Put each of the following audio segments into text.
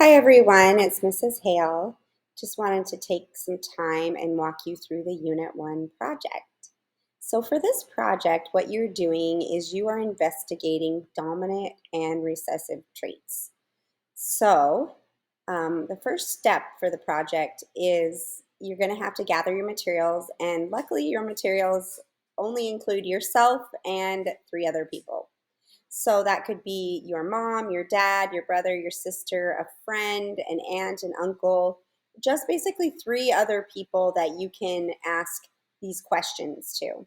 Hi everyone, it's Mrs. Hale. Just wanted to take some time and walk you through the Unit 1 project. So for this project, what you're doing is you are investigating dominant and recessive traits. So the first step for the project is you're going to have to gather your materials, and luckily your materials only include yourself and 3 other people. So that could be your mom, your dad, your brother, your sister, a friend, an aunt, an uncle, just basically 3 other people that you can ask these questions to.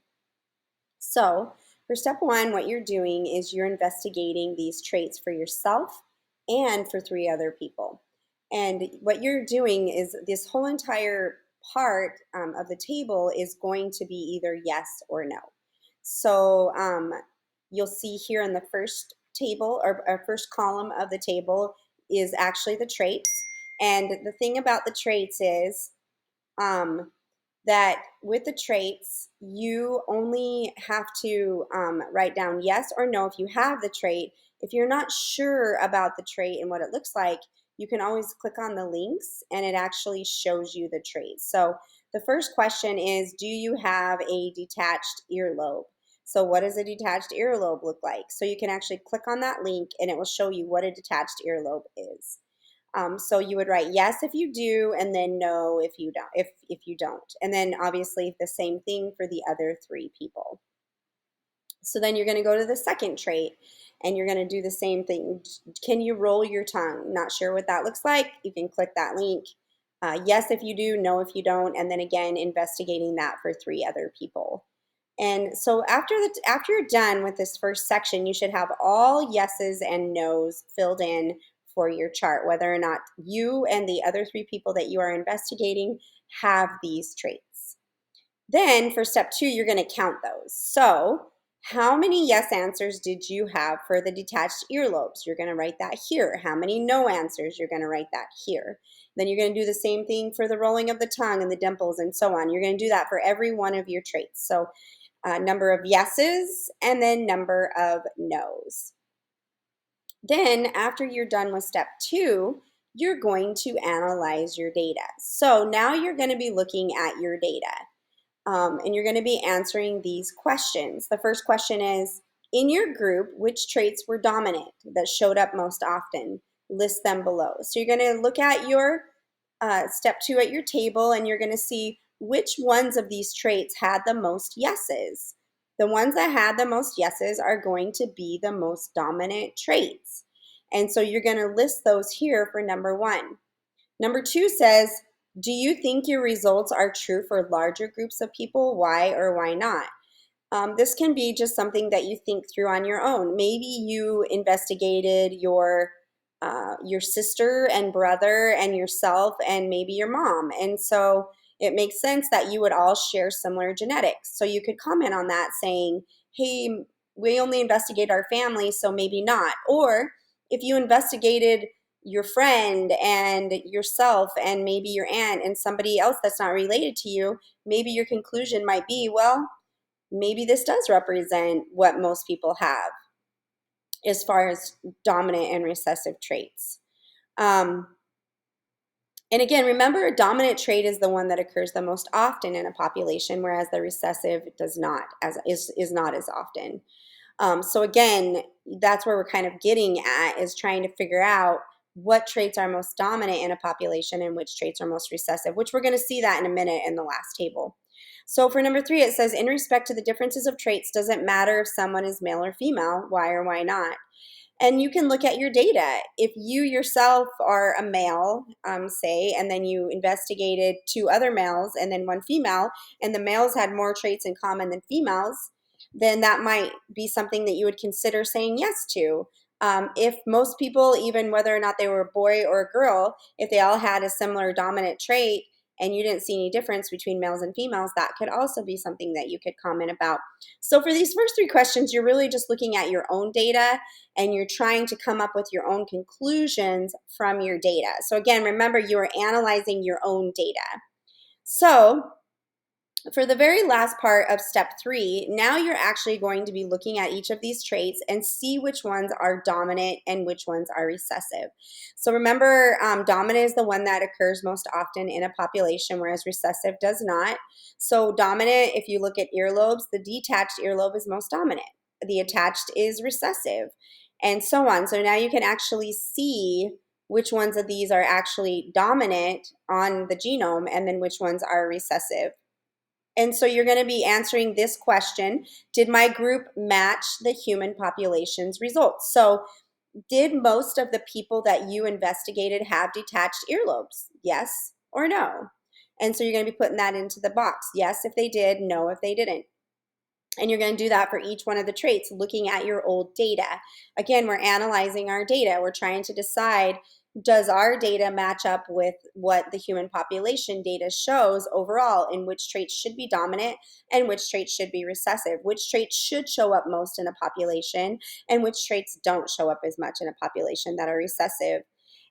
So for step 1, what you're doing is you're investigating these traits for yourself and for 3 other people. And what you're doing is this whole entire part of the table is going to be either yes or no. So you'll see here in the first table or first column of the table is actually the traits. And the thing about the traits is um, that with the traits, you only have to write down yes or no if you have the trait. If you're not sure about the trait and what it looks like, you can always click on the links and it actually shows you the trait. So the first question is, do you have a detached earlobe? So what does a detached earlobe look like? So you can actually click on that link and it will show you what a detached earlobe is. So you would write yes if you do, and then no if you don't. If you don't, and then obviously the same thing for the other 3 people. So then you're going to go to the second trait, and you're going to do the same thing. Can you roll your tongue? Not sure what that looks like? You can click that link. Yes if you do, no if you don't, and then again investigating that for 3 other people. And so after you're done with this first section, you should have all yeses and nos filled in for your chart, whether or not you and the other 3 people that you are investigating have these traits. Then for step 2, you're going to count those. So how many yes answers did you have for the detached earlobes? You're going to write that here. How many no answers? You're going to write that here. Then you're going to do the same thing for the rolling of the tongue and the dimples and so on. You're going to do that for every one of your traits. So number of yeses and then number of nos. Then after you're done with step 2, you're going to analyze your data. So now you're going to be looking at your data. And you're going to be answering these questions. The first question is, in your group, which traits were dominant that showed up most often? List them below. So you're going to look at your step 2 at your table, and you're going to see which ones of these traits had the most yeses. The ones that had the most yeses are going to be the most dominant traits. And so you're going to list those here for number 1. Number 2 says, do you think your results are true for larger groups of people? Why or why not? This can be just something that you think through on your own. Maybe you investigated your sister and brother and yourself and maybe your mom. And so it makes sense that you would all share similar genetics. So you could comment on that saying, hey, we only investigate our family, so maybe not. Or if you investigated your friend and yourself and maybe your aunt and somebody else that's not related to you, maybe your conclusion might be, well, maybe this does represent what most people have as far as dominant and recessive traits. Um, and again, remember, a dominant trait is the one that occurs the most often in a population, whereas the recessive does not, is not as often. So again, that's where we're kind of getting at, is trying to figure out what traits are most dominant in a population and which traits are most recessive, which we're going to see that in a minute in the last table. So for number 3, it says, in respect to the differences of traits, does it matter if someone is male or female? Why or why not? And you can look at your data. If you yourself are a male, say, and then you investigated 2 other males and then 1 female, and the males had more traits in common than females, then that might be something that you would consider saying yes to. If most people, even whether or not they were a boy or a girl, if they all had a similar dominant trait and you didn't see any difference between males and females, that could also be something that you could comment about. So for these first 3 questions, you're really just looking at your own data and you're trying to come up with your own conclusions from your data. So again, remember, you are analyzing your own data. So For the very last part of step 3, now you're actually going to be looking at each of these traits and see which ones are dominant and which ones are recessive. So remember, dominant is the one that occurs most often in a population, whereas recessive does not. So dominant, if you look at earlobes, the detached earlobe is most dominant. The attached is recessive, and so on. So now you can actually see which ones of these are actually dominant on the genome and then which ones are recessive. And so you're going to be answering this question: did my group match the human population's results? So did most of the people that you investigated have detached earlobes? Yes or no? And so you're going to be putting that into the box. Yes if they did, no if they didn't. And you're going to do that for each one of the traits, looking at your old data. Again, we're analyzing our data. We're trying to decide, does our data match up with what the human population data shows overall, and which traits should be dominant and which traits should be recessive, which traits should show up most in a population and which traits don't show up as much in a population that are recessive.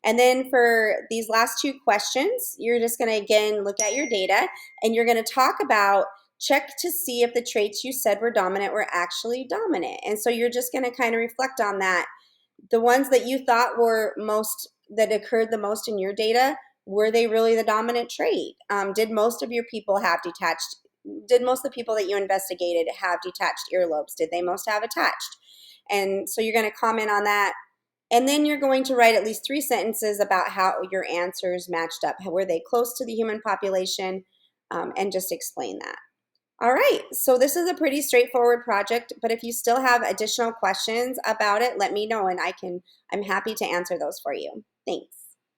And then for these last 2 questions, you're just going to again look at your data and you're going to talk about, check to see if the traits you said were dominant were actually dominant. And so you're just going to kind of reflect on that. The ones that you thought were most, that occurred the most in your data, were they really the dominant trait? Did most of your people have detached, did most of the people that you investigated have detached earlobes? Did they most have attached? And so you're going to comment on that. And then you're going to write at least 3 sentences about how your answers matched up. Were they close to the human population? And just explain that. All right, so this is a pretty straightforward project, but if you still have additional questions about it, let me know and I'm happy to answer those for you. Thanks.